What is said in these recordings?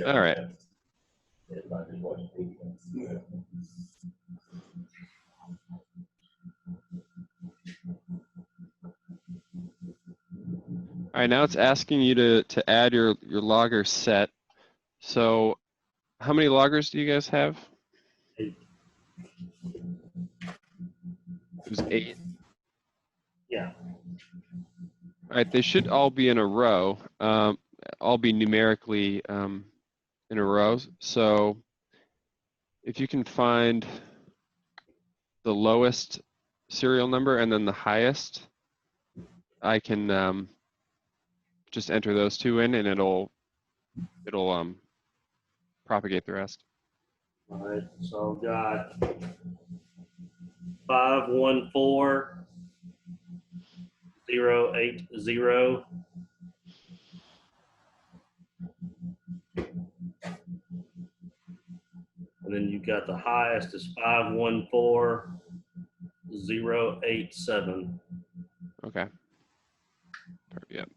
All right. All right, now it's asking you to add your logger set. So how many loggers do you guys have? 8. It was 8. Yeah. All right, they should all be in a row, all be numerically in a row. So if you can find the lowest serial number and then the highest, I can just enter those two in, and it'll propagate the rest. All right. So I've got 514080. And then you got the highest is 514087. Okay. Yep.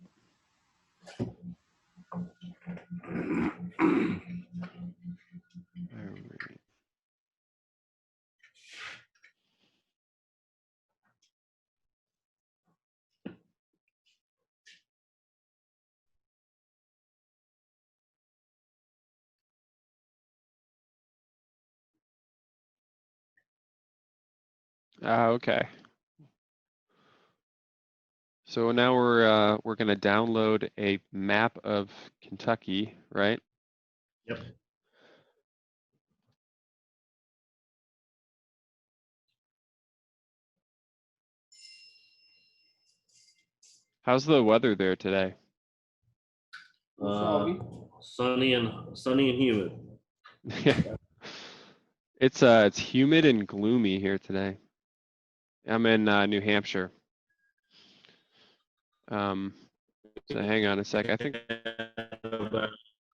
Okay. So now we're going to download a map of Kentucky, right? Yep. How's the weather there today? Sunny and humid. It's humid and gloomy here today. I'm in New Hampshire. So hang on a sec. I think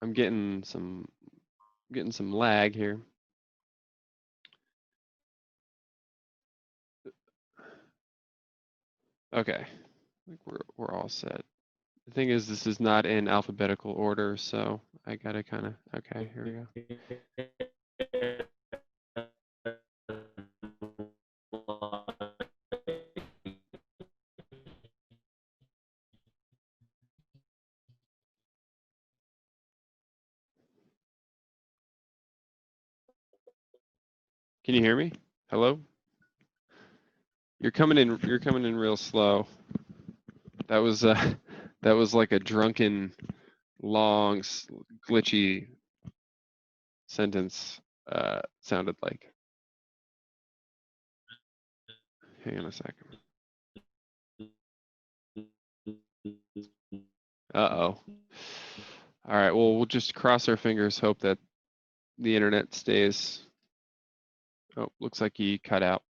I'm getting some lag here. Okay, I think we're all set. The thing is, this is not in alphabetical order, so I gotta kind of, okay, here we go. Can you hear me? Hello? You're coming in real slow. That was like a drunken, long, glitchy sentence sounded like. Hang on a second. Uh-oh. All right, well, we'll just cross our fingers, hope that the internet stays. Oh, looks like he cut out.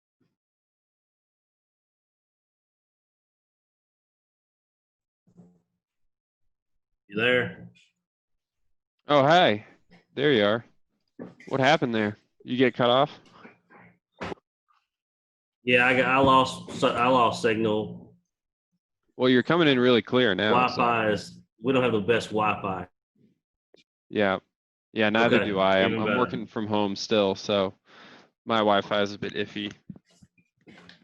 You there? Oh, hi. There you are. What happened there? You get cut off? Yeah, I lost signal. Well, you're coming in really clear now. Wi-Fi is, we don't have the best Wi-Fi. Yeah. Yeah, neither Okay, do I. even I'm better. working from home still, so my Wi-Fi is a bit iffy.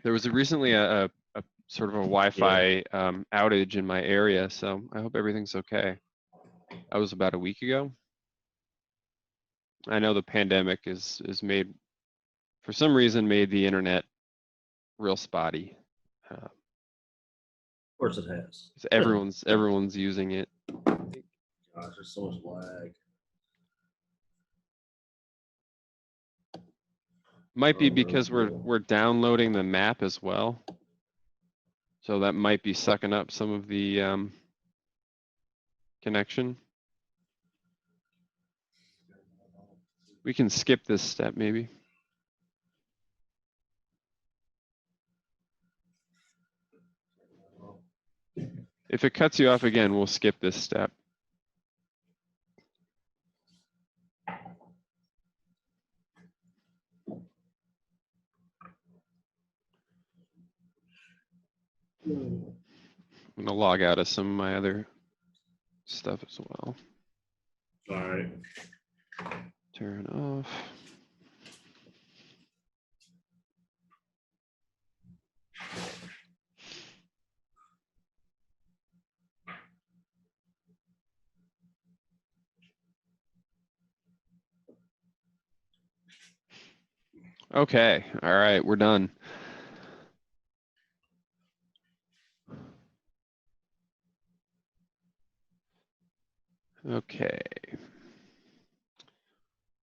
There was recently a sort of a Wi-Fi outage in my area, so I hope everything's okay. That was about a week ago. I know the pandemic is made, for some reason, made the internet real spotty. Of course it has. Everyone's using it. Gosh, there's so much lag. Might be because we're downloading the map as well. So that might be sucking up some of the connection. We can skip this step maybe. If it cuts you off again, we'll skip this step. I'm gonna log out of some of my other stuff as well. All right. Turn off. Okay, all right, we're done. Okay.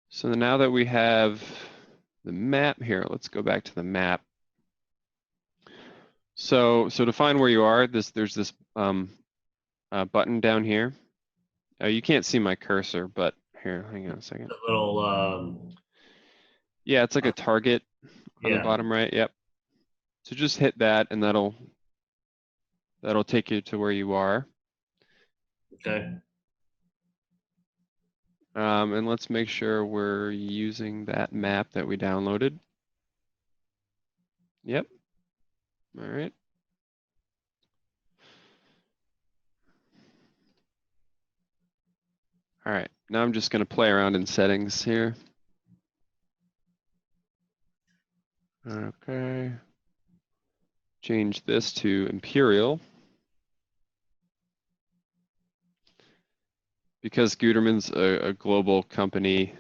So now that we have the map here, let's go back to the map. So to find where you are, there's this button down here. You can't see my cursor, but here, hang on a second. A little, Yeah, it's like a target on the yeah. bottom right. Yep. So just hit that, and that'll take you to where you are. Okay. And let's make sure we're using that map that we downloaded. Yep. All right. All right. Now I'm just going to play around in settings here. Okay. Change this to Imperial. Because Guterman's a global company,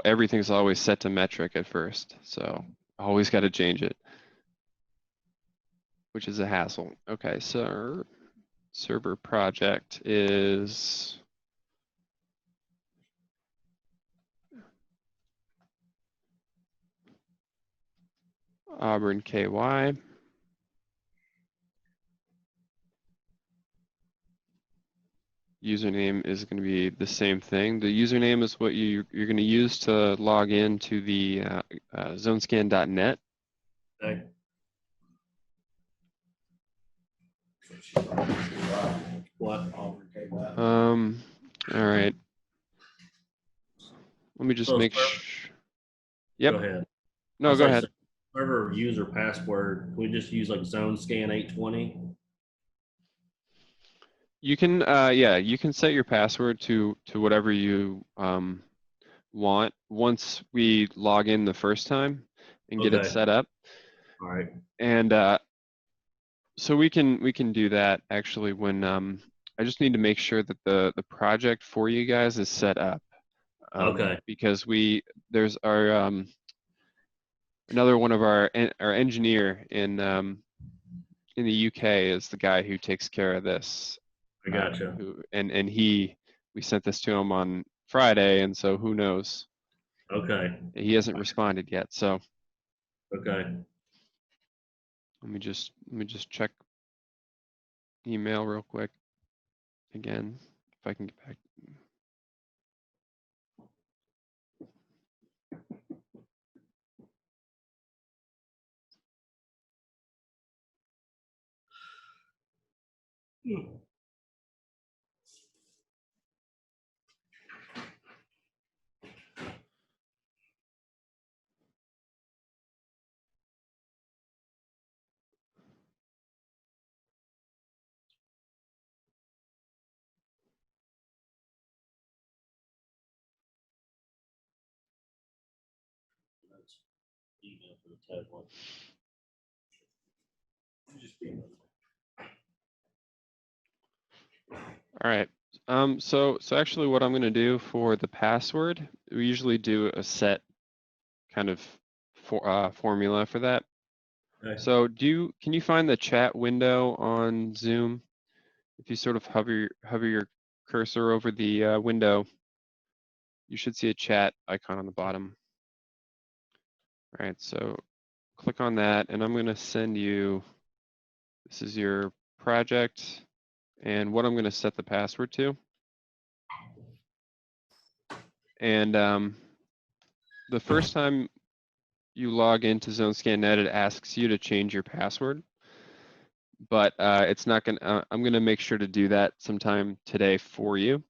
everything's always set to metric at first. So always got to change it, which is a hassle. Okay, so server project is Auburn KY. Username is going to be the same thing. The username is what you're going to use to log in to the zonescan.net. Okay. What? All right. Let me just So make sure. Yep. go ahead. No, I'll go say ahead. server user password. We just use like zone scan 820. You can, yeah, you can set your password to whatever you want once we log in the first time and get it Okay. set up. All right. And so we can do that actually when I just need to make sure that the project for you guys is set up. Okay. Because there's our another one of our engineer in the UK is the guy who takes care of this. I gotcha. We sent this to him on Friday, and so who knows? Okay. He hasn't responded yet. So Okay. let me just check email real quick again if I can get back. That's email for the TED one. All right. So actually, what I'm going to do for the password, we usually do a set kind of formula for that. Okay. So can you find the chat window on Zoom? If you sort of hover your cursor over the window, you should see a chat icon on the bottom. All right, so click on that, and I'm going to send you, this is your project, and what I'm going to set the password to. And the first time you log into ZoneScanNet, it asks you to change your password, but it's not going to, I'm going to make sure to do that sometime today for you.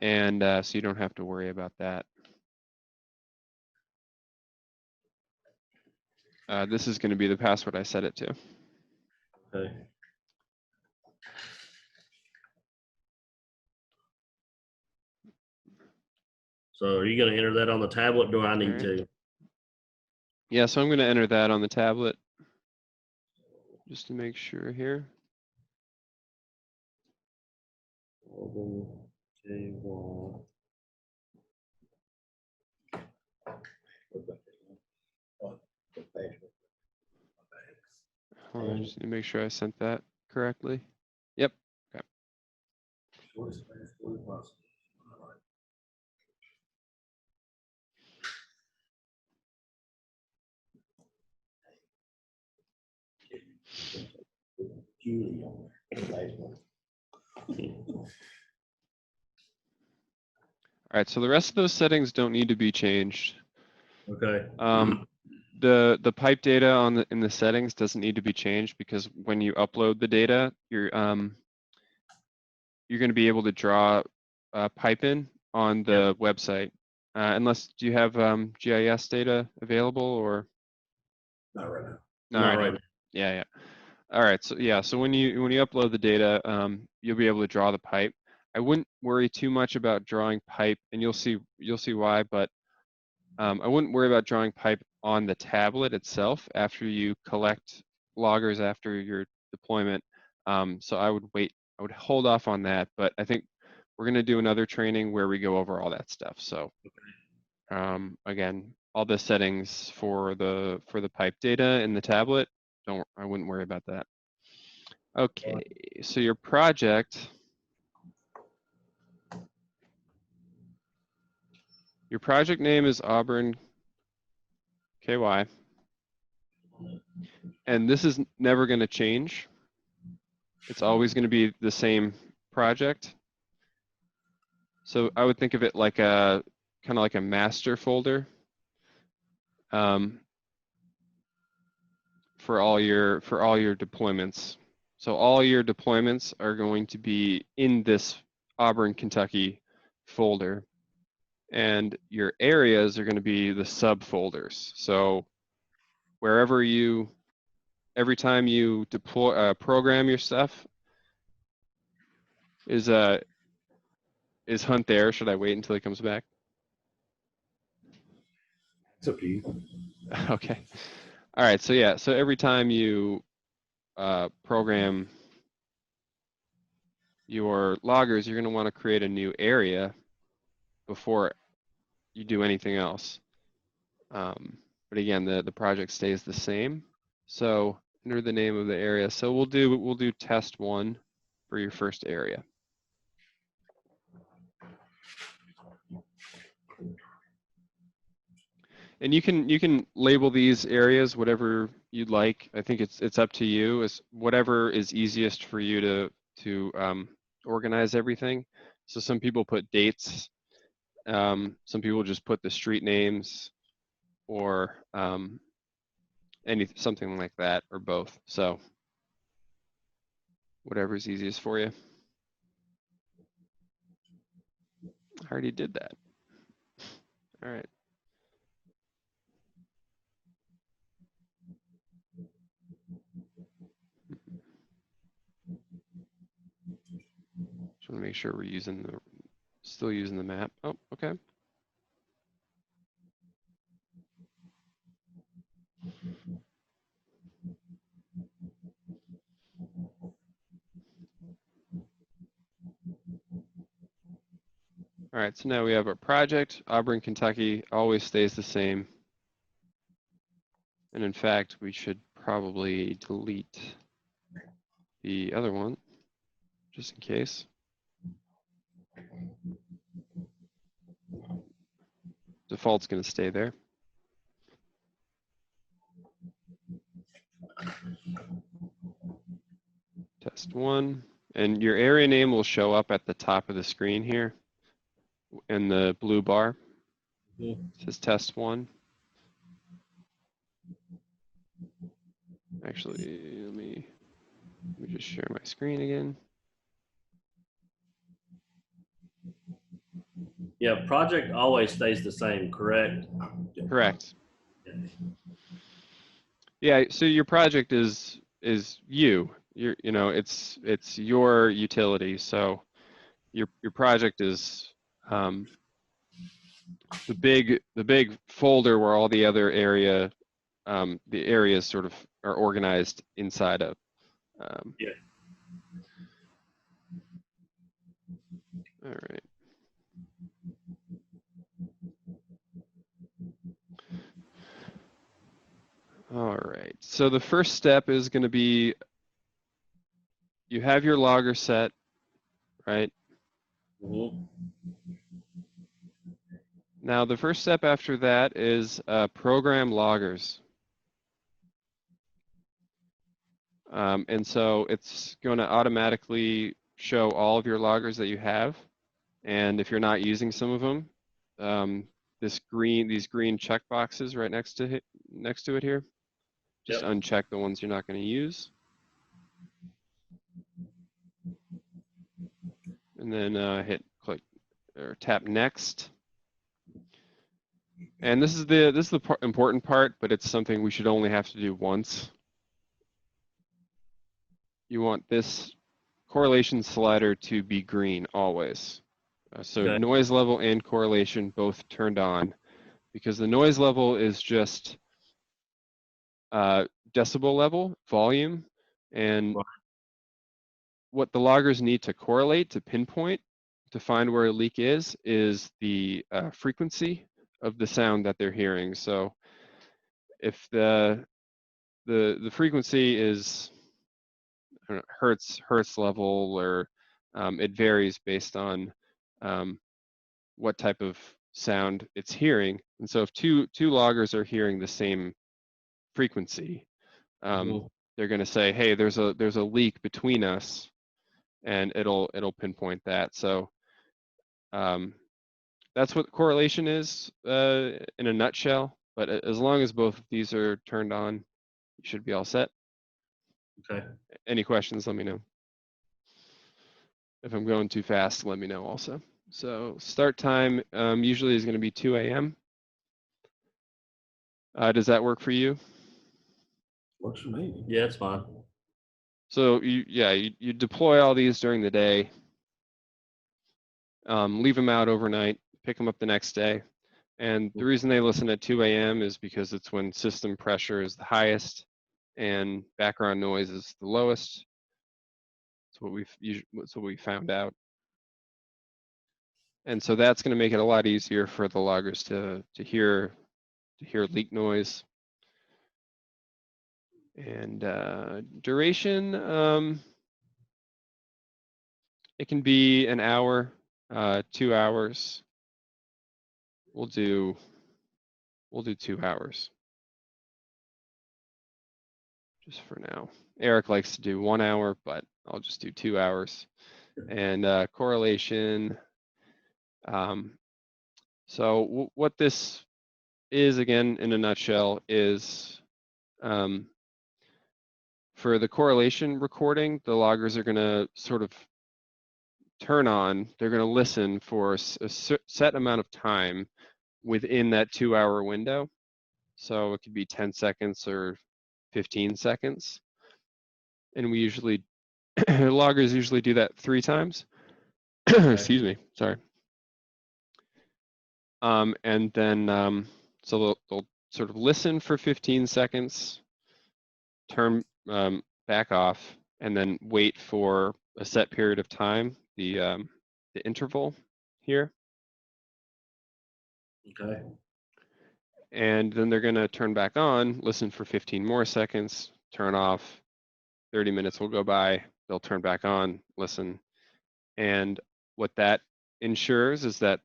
And so you don't have to worry about that. This is going to be the password I set it to. Okay. So are you going to enter that on the tablet? Do I need Alright. to? Yeah, so I'm going to enter that on the tablet just to make sure here. Auburn KY. Hold on, I just need to make sure I sent that correctly. Yep. Okay. All right, so the rest of those settings don't need to be changed. Okay. The pipe data on in the settings doesn't need to be changed because when you upload the data, you're going to be able to draw a pipe in on the website. Unless, do you have GIS data available or? Not right now. Not right now. Yeah, yeah. All right, so yeah, so when you upload the data, you'll be able to draw the pipe. I wouldn't worry too much about drawing pipe, and you'll see why, but I wouldn't worry about drawing pipe on the tablet itself after you collect loggers after your deployment. So I would wait, I would hold off on that, but I think we're gonna do another training where we go over all that stuff. So again, all the settings for the pipe data in the tablet, I wouldn't worry about that. Okay, so your project name is Auburn KY, and this is never going to change. It's always going to be the same project. So I would think of it like a kind of like a master folder for all your deployments. So all your deployments are going to be in this Auburn, Kentucky folder, and your areas are going to be the subfolders. So wherever every time you deploy program your stuff is Hunt there? Should I wait until he comes back? It's up to you. Okay. All right. So yeah. So every time you program your loggers, you're going to want to create a new area before you do anything else. But again, the project stays the same. So enter the name of the area. So we'll do test 1 for your first area. And you can label these areas whatever you'd like. I think it's up to you. It's whatever is easiest for you to organize everything. So some people put dates. Some people just put the street names, or something like that, or both. So whatever's easiest for you. I already did that. All right. Just want to make sure we're still using the map. Oh, okay. All right, so now we have our project. Auburn, Kentucky always stays the same. And in fact, we should probably delete the other one, just in case. Default's going to stay there. Test 1. And your area name will show up at the top of the screen here in the blue bar. It says test 1. Actually, let me just share my screen again. Yeah, project always stays the same, correct? Correct. Yeah, so your project is you. It's your utility. So your project is the big folder where all the other the areas sort of are organized inside of. Yeah. All right. All right. So the first step is going to be you have your logger set, right? Mm-hmm. Now the first step after that is program loggers. And so it's going to automatically show all of your loggers that you have. And if you're not using some of them, these green check boxes right next to it here, just Yep. uncheck the ones you're not going to use. And then click or tap next. And this is the important part, but it's something we should only have to do once. You want this correlation slider to be green always. So Okay. noise level and correlation both turned on, because the noise level is just decibel level, volume, and what the loggers need to correlate, to pinpoint, to find where a leak is the frequency of the sound that they're hearing. So if the frequency is, I don't know, hertz level, or it varies based on what type of sound it's hearing. And so if two loggers are hearing the same frequency, Mm-hmm. they're going to say, hey, there's a leak between us, and it'll pinpoint that. So that's what correlation is in a nutshell. But as long as both of these are turned on, you should be all set. Okay. Any questions, let me know. If I'm going too fast, let me know also. So start time usually is going to be 2 a.m. Does that work for you? Works for me. Yeah, it's fine. So you deploy all these during the day, leave them out overnight, pick them up the next day. And the reason they listen at 2 a.m. is because it's when system pressure is the highest and background noise is the lowest. That's what we found out. And so that's going to make it a lot easier for the loggers to hear leak noise. And duration, it can be an hour, 2 hours. We'll do 2 hours just for now. Eric likes to do 1 hour, but I'll just do 2 hours. And correlation. So what this is, again, in a nutshell, is for the correlation recording, the loggers are going to sort of turn on. They're going to listen for a set amount of time within that 2 hour window. So it could be 10 seconds or 15 seconds. And we usually, loggers usually do that 3 times. Excuse me, sorry. And then, so they'll sort of listen for 15 seconds, turn back off, and then wait for a set period of time, the interval here. Okay. And then they're going to turn back on, listen for 15 more seconds, turn off, 30 minutes will go by, they'll turn back on, listen. And what that ensures is that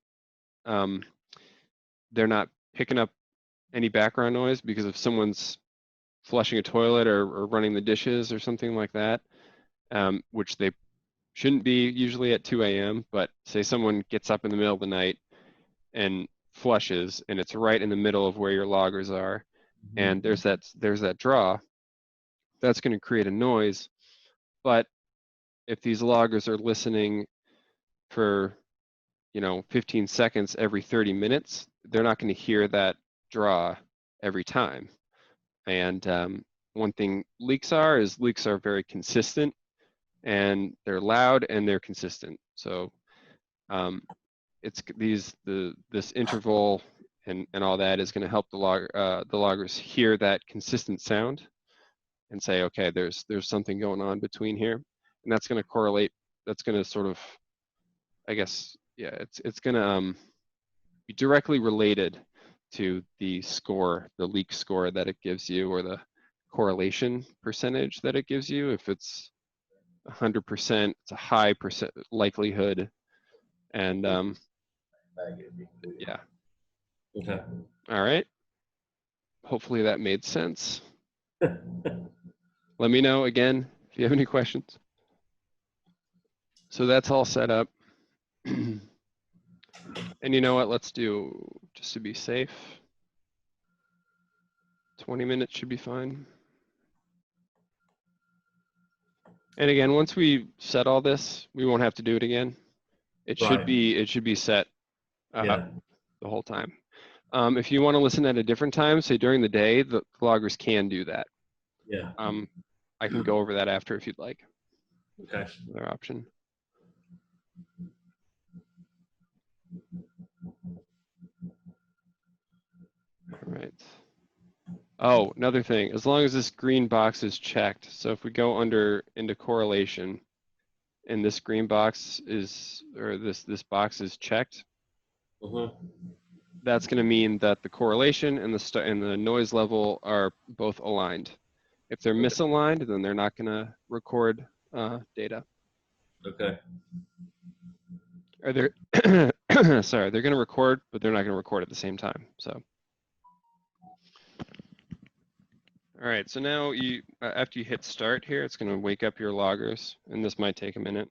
they're not picking up any background noise, because if someone's flushing a toilet or running the dishes or something like that, which they shouldn't be usually at 2 a.m., but say someone gets up in the middle of the night and flushes, and it's right in the middle of where your loggers are, and there's that draw, that's going to create a noise. But if these loggers are listening for 15 seconds every 30 minutes, they're not going to hear that draw every time. And one thing leaks are very consistent, and they're loud and they're consistent. So this interval and all that is going to help the loggers hear that consistent sound and say, okay, there's something going on between here, and that's going to correlate. That's going to sort of, I guess, yeah, it's going to be directly related to the score, the leak score that it gives you, or the correlation percentage that it gives you. If it's 100%, it's a high percent likelihood, and yeah. Okay. All right. Hopefully that made sense. Let me know again if you have any questions. So that's all set up. And you know what? Let's do, just to be safe, 20 minutes should be fine. And again, once we set all this, we won't have to do it again. It should be set Yeah. the whole time. If you want to listen at a different time, say during the day, the loggers can do that. Yeah. I can go over that after if you'd like. Okay. Another option. All right. Oh, another thing, as long as this green box is checked. So if we go into correlation and this green box is, or this box is checked, that's going to mean that the correlation and the noise level are both aligned. If they're misaligned, then they're not going to record data. Okay. Or they're sorry, they're going to record, but they're not going to record at the same time. So. All right, so now you, after you hit start here, it's going to wake up your loggers, and this might take a minute.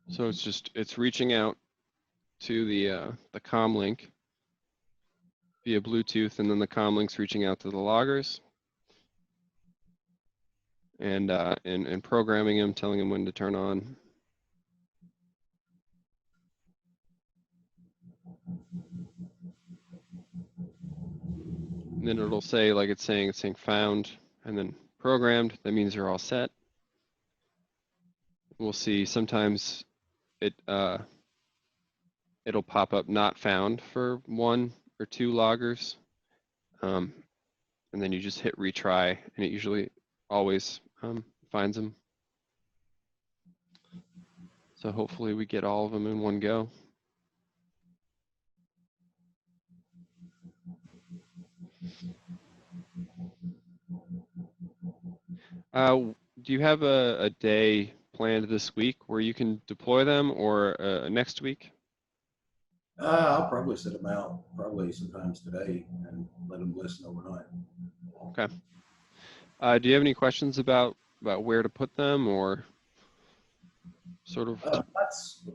So it's reaching out to the comm link via Bluetooth, and then the comm link's reaching out to the loggers and programming them, telling them when to turn on. And then it'll say, like it's saying found and then programmed. That means you're all set. We'll see sometimes it'll pop up not found for 1 or 2 loggers. And then you just hit retry, and it usually always finds them. So hopefully we get all of them in one go. Do you have a day planned this week where you can deploy them, or next week? I'll probably set them out probably sometimes today and let them listen overnight. Okay. Do you have any questions about where to put them, or sort of?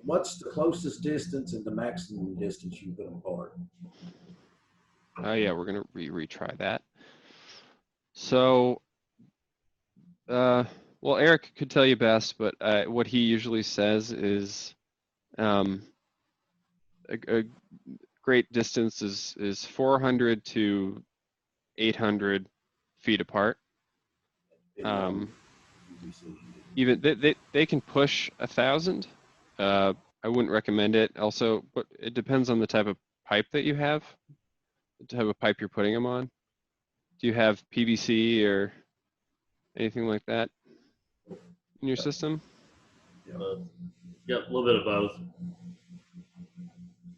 What's the closest distance and the maximum distance you put them apart? Yeah, we're gonna retry that. So, well, Eric could tell you best, but what he usually says is a great distance is 400 to 800 feet apart. Even they can push 1,000. I wouldn't recommend it. Also, but it depends on the type of pipe that you have, the type of pipe you're putting them on. Do you have PVC or anything like that in your system? Yeah, a little bit of both.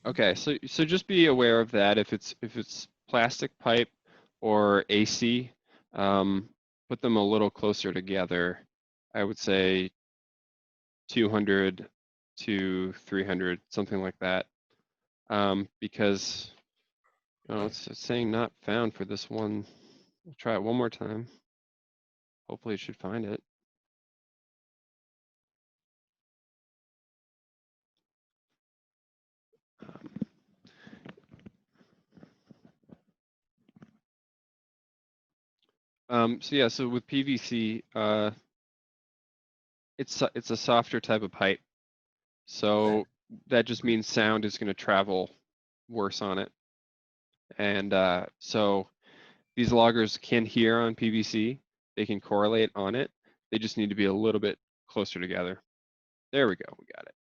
Okay, so just be aware of that. If it's plastic pipe or AC, put them a little closer together. I would say 200 to 300, something like that. Because it's saying not found for this one. We'll try it one more time. Hopefully it should find it. So yeah, so with PVC, it's a softer type of pipe. So that just means sound is going to travel worse on it. And so these loggers can hear on PVC. They can correlate on it. They just need to be a little bit closer together. There we go. We got it.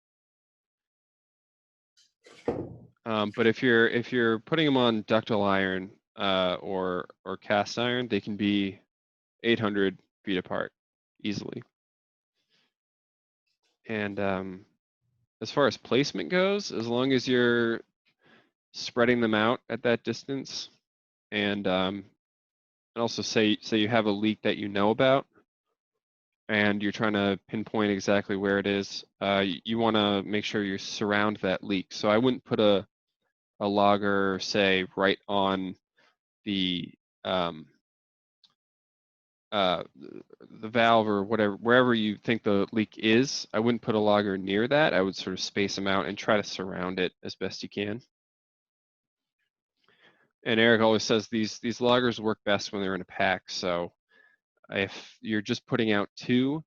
But if you're putting them on ductile iron or cast iron, they can be 800 feet apart easily. And as far as placement goes, as long as you're spreading them out at that distance, and also say you have a leak that you know about, and you're trying to pinpoint exactly where it is, you want to make sure you surround that leak. So I wouldn't put a logger, say, right on the the valve or whatever, wherever you think the leak is. I wouldn't put a logger near that. I would sort of space them out and try to surround it as best you can. And Eric always says these loggers work best when they're in a pack. So if you're just putting out 2,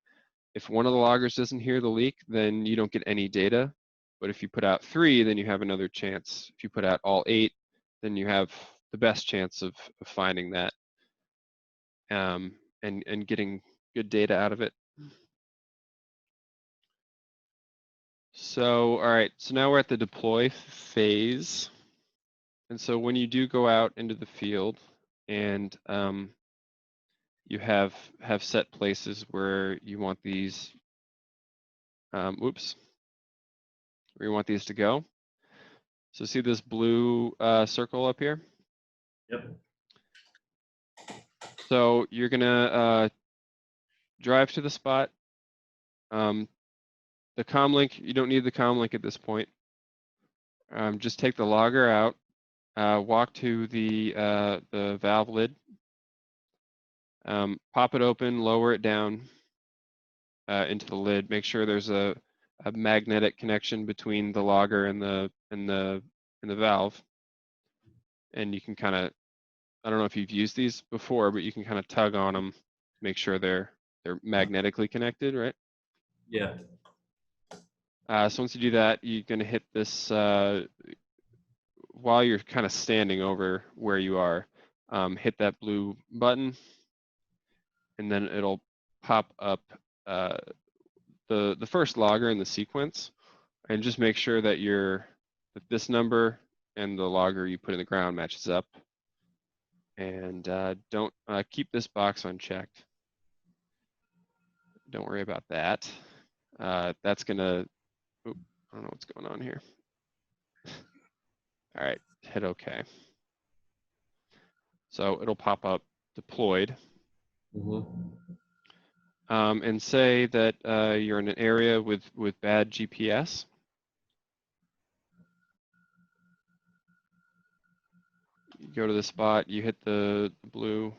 if one of the loggers doesn't hear the leak, then you don't get any data. But if you put out 3, then you have another chance. If you put out all 8, then you have the best chance of finding that and getting good data out of it. So, all right, so now we're at the deploy phase. And so when you do go out into the field and you have set places where you want these, where you want these to go. So see this blue circle up here? Yep. So you're gonna drive to the spot. The comlink, you don't need the comlink at this point. Just take the logger out, walk to the valve lid, pop it open, lower it down into the lid. Make sure there's a magnetic connection between the logger and the valve, and you can kind of, I don't know if you've used these before, but you can kind of tug on them, make sure they're magnetically connected, right? Yeah. So once you do that, you're going to hit this while you're kind of standing over where you are. Hit that blue button, and then it'll pop up the first logger in the sequence, and just make sure that that this number and the logger you put in the ground matches up. And don't keep this box unchecked. Don't worry about that. That's gonna, I don't know what's going on here. All right, hit OK. So it'll pop up deployed. And say that you're in an area with bad GPS. You go to the spot, you hit the blue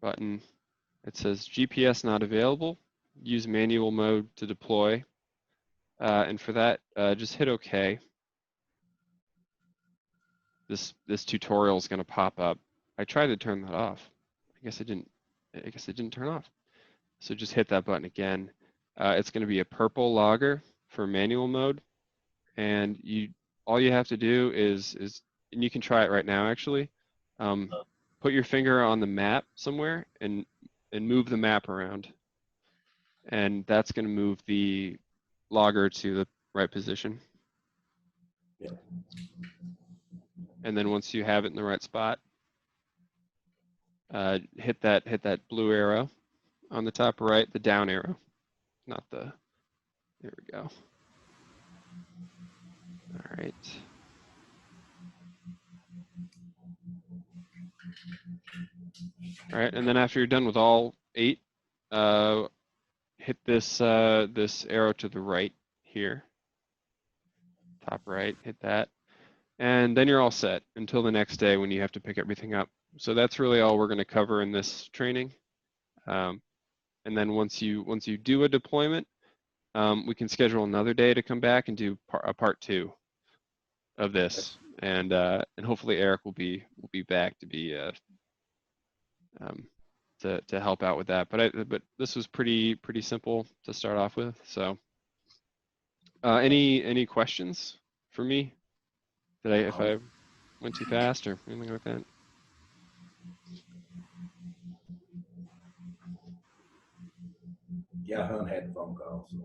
button. It says GPS not available. Use manual mode to deploy. And for that, just hit OK. This tutorial is going to pop up. I tried to turn that off. I guess it didn't turn off. So just hit that button again. It's going to be a purple logger for manual mode, and all you have to do is and you can try it right now actually. Put your finger on the map somewhere and move the map around, and that's going to move the logger to the right position. Yeah. And then once you have it in the right spot, hit that blue arrow on the top right, the down arrow, not the, there we go. All right. All right, and then after you're done with all 8, hit this arrow to the right here, top right, hit that, and then you're all set until the next day when you have to pick everything up. So that's really all we're going to cover in this training. And then once you do a deployment, we can schedule another day to come back and do a part 2 of this, and hopefully Eric will be back to be to help out with that. But this was pretty simple to start off with. So Any questions for me? If I went too fast or anything like that? Yeah, Hunt had the phone call. So.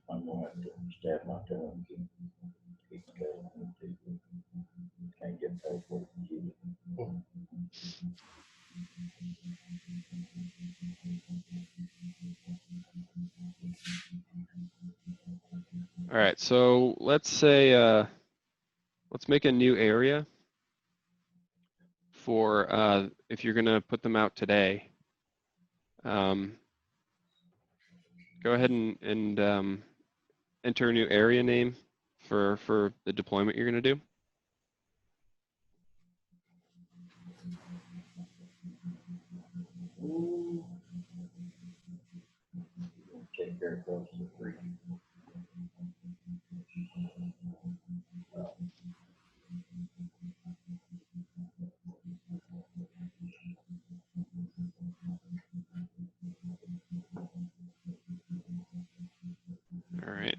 I'm gonna have to stab my tongue and keep going. Can't get paperwork. All right, so let's say let's make a new area for if you're gonna put them out today. Go ahead and enter a new area name for the deployment you're gonna do. Take care of those three. All right.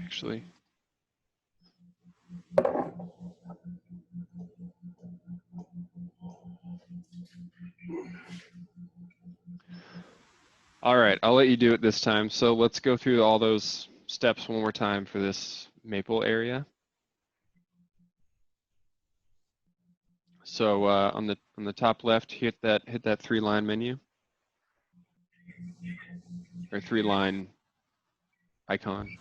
Actually, all right, I'll let you do it this time. So let's go through all those steps one more time for this maple area. So on the top left, hit that 3-line menu or 3-line icon,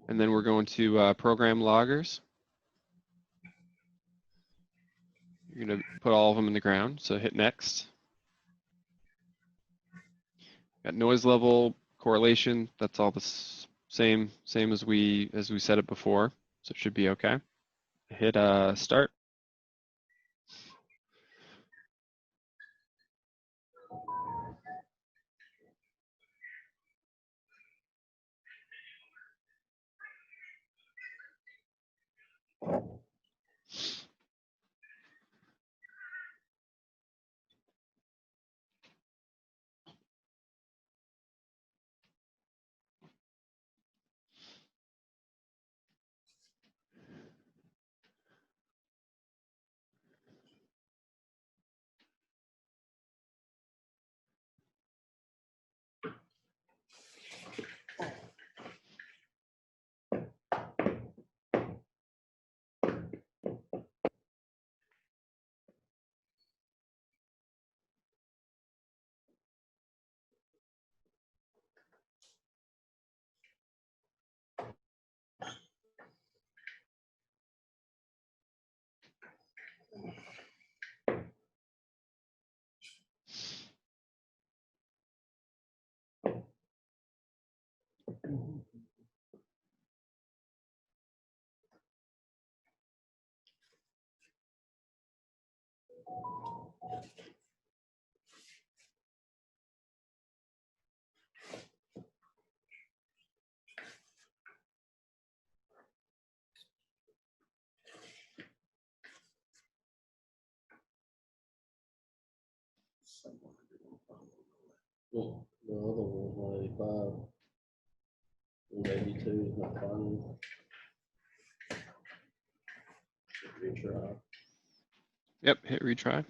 and then we're going to program loggers. You're gonna put all of them in the ground. So hit next. Got noise level, correlation. That's all the same as we set it before. So it should be okay. Hit start. Well, the other one was 185. 182 is not final. Retry. Yep, hit retry.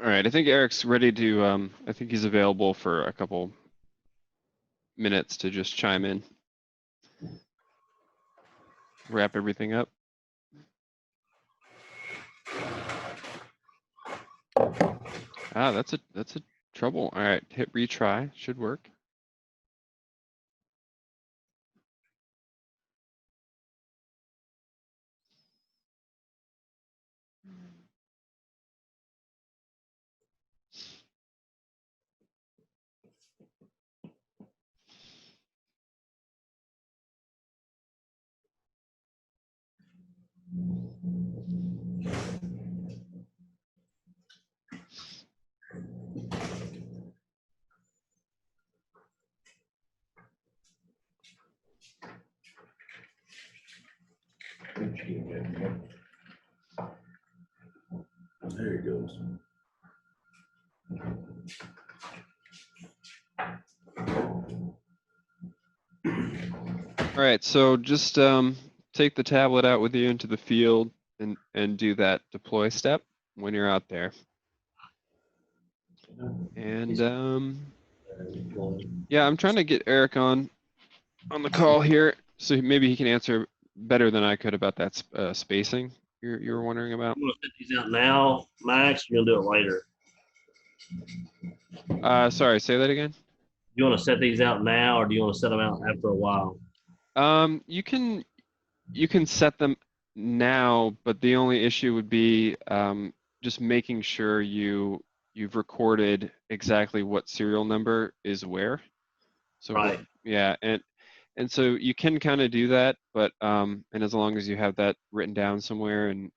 All right, I think Eric's ready to, I think he's available for a couple minutes to just chime in. Wrap everything up. Ah, that's a trouble. All right, hit retry, should work. There he goes. All right, so just take the tablet out with you into the field and do that deploy step when you're out there. And yeah, I'm trying to get Eric on the call here, so maybe he can answer better than I could about that spacing you were wondering about. You want to set these out now, Max? You're gonna do it later. Sorry, say that again. You want to set these out now, or do you want to set them out after a while? You can set them now, but the only issue would be just making sure you've recorded exactly what serial number is where. So Right. yeah, and so you can kind of do that, but and as long as you have that written down somewhere and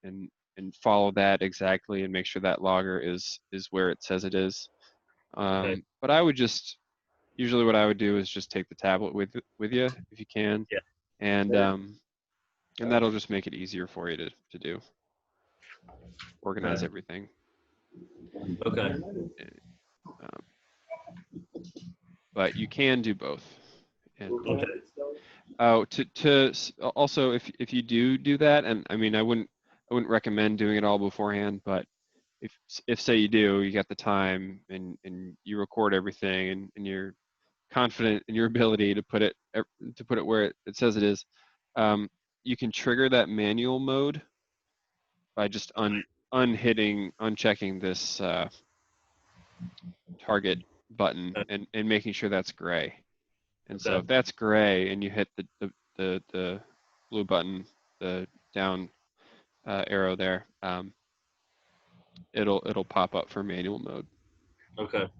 follow that exactly and make sure that logger is where it says it is. Okay. But I would just usually what I would do is just take the tablet with you if you can. Yeah. And that'll just make it easier for you to do. Organize Okay. everything. Okay. But you can do both. And Okay. oh, also if you do that, and I mean I wouldn't recommend doing it all beforehand, but if say you do, you got the time and you record everything and you're confident in your ability to put it where it says it is, you can trigger that manual mode by just unchecking this target button and making sure that's gray. And so Okay. if that's gray and you hit the blue button, the down arrow there, it'll pop up for manual mode. Okay.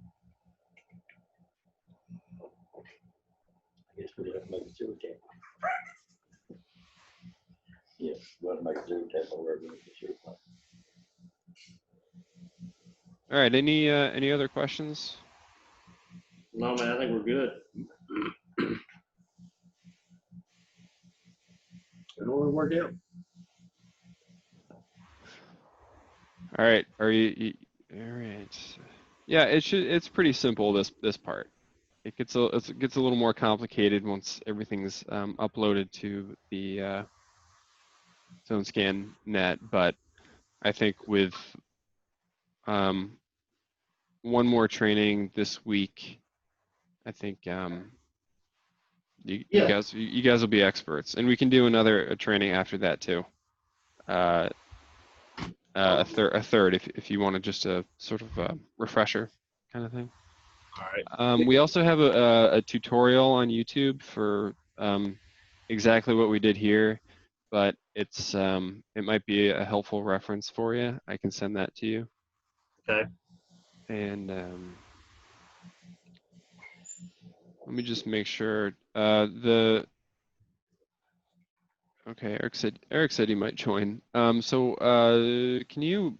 I guess we have to make a zero tap. Yes, we have to make a zero tap over the zero tap. All right. Any other questions? No, man, I think we're good. It only worked out. All right. Are you all right? Yeah, it's pretty simple, this part. It gets a little more complicated once everything's uploaded to the ZoneScan net, but I think with one more training this week, I think you guys will be experts, and we can do another training after that too. A third if you wanted just a sort of a refresher kind of thing. All right. We also have a tutorial on YouTube for exactly what we did here, but it might be a helpful reference for you. I can send that to you. Okay. And let me just make sure okay, Eric said he might join. So can you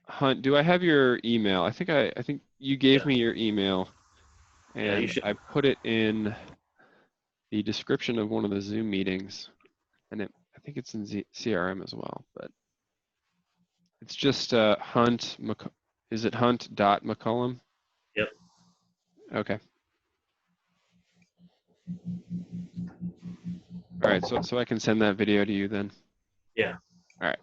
Hunt, do I have your email? I think you gave me your email, Yeah, you and should. I put it in the description of one of the Zoom meetings, and I think it's in CRM as well, but it's just is it Hunt.McCullum? Yep. Okay. All right, so I can send that video to you then. Yeah. All right.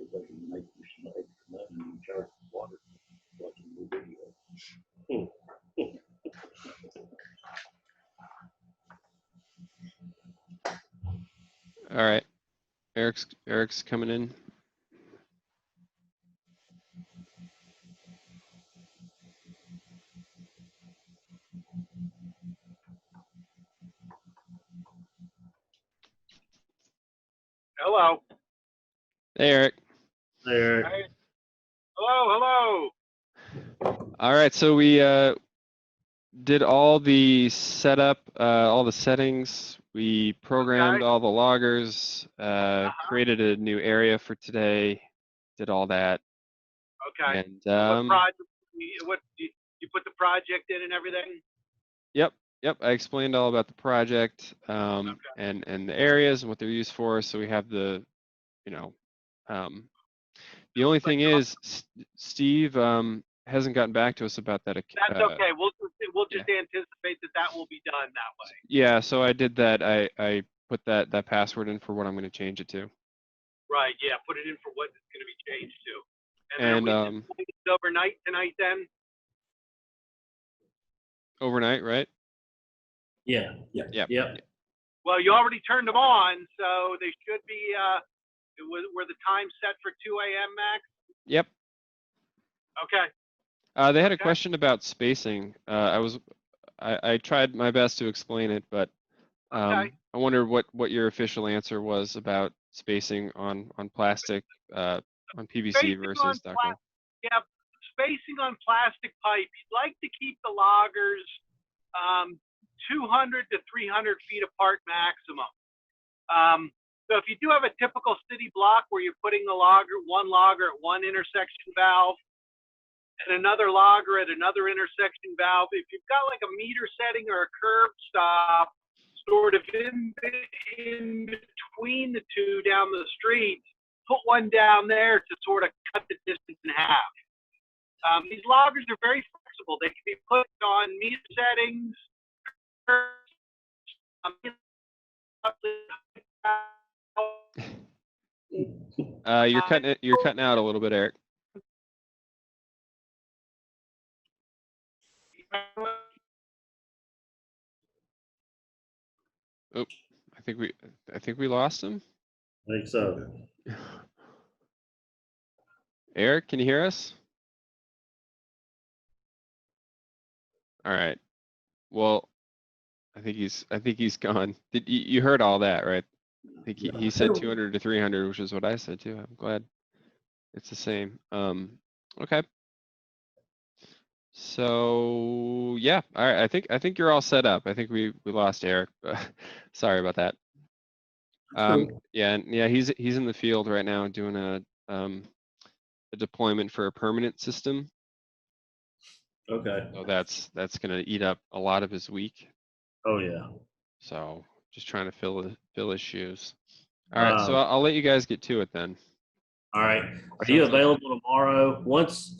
They can make you some extra money and charge for water, watching the video. All right. Eric's coming in. Hello. Hey, Eric. There. Hey. Hello. All right, so we did all the setup, all the settings. We programmed all the loggers, created a new area for today, did all that. Okay. And What project? What you put the project in and everything? yep, I explained all about the project and the areas and what they're used for. So we have the, you know, the only thing is Steve hasn't gotten back to us about that. That's okay. We'll just anticipate that will be done that way. Yeah, so I did that. I put that password in for what I'm going to change it to. Right. Yeah. Put it in for what it's going to be changed to. And then we just wait overnight tonight then. overnight, right? Yeah. Yep. Well, you already turned them on, so they should be. Were the time set for 2 a.m. Max? Yep. Okay. They had a question about spacing. I tried my best to explain it, but I wonder what your official answer was about spacing on plastic, on PVC Spacing versus on ductile. Yeah, spacing on plastic pipe. You'd like to keep the loggers 200 to 300 feet apart maximum. So if you do have a typical city block where you're putting one logger at one intersection valve and another logger at another intersection valve, if you've got like a meter setting or a curb stop sort of in between the two down the street, put one down there to sort of cut the distance in half. These loggers are very flexible. They can be put on meter settings. You're cutting out a little bit, Eric. Oop, I think we lost him. I think so. Eric, can you hear us? All right. Well, I think he's gone. You heard all that, right? I think he said 200 to 300, which is what I said too. I'm glad it's the same. Okay. So yeah, all right. I think you're all set up. I think we lost Eric. Sorry about that. Yeah, he's in the field right now doing a deployment for a permanent system. Okay. So that's gonna eat up a lot of his week. Oh yeah. So just trying to fill his shoes. All right, so I'll let you guys get to it then. All right. Are you available tomorrow? Once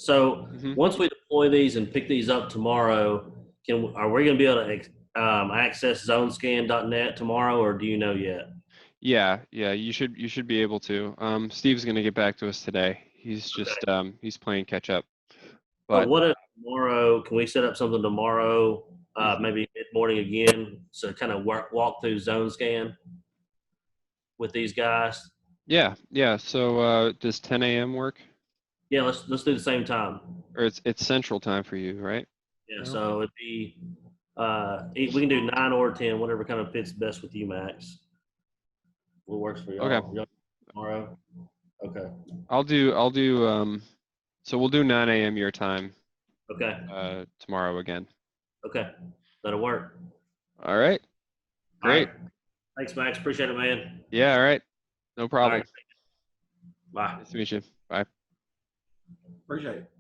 we deploy these and pick these up tomorrow, are we going to be able to access zonescan.net tomorrow, or do you know yet? Yeah, you should be able to. Steve's going to get back to us today. He's just he's playing catch up. But what if tomorrow? Can we set up something tomorrow? Maybe mid morning again, so kind of walk through ZoneScan with these guys. Yeah. So does 10 a.m. work? Yeah, let's do the same time. Or it's Central Time for you, right? Yeah, so it'd be we can do 9 or 10, whatever kind of fits best with you, Max. What works for y'all? Okay. Y'all tomorrow. Okay. I'll do so we'll do 9 a.m. your time. Okay. Tomorrow again. Okay. That'll work. All right. Great. All right. Thanks, Max. Appreciate it, man. Yeah, all right. No problem. All right. Bye. Nice to meet you. Bye. Appreciate it.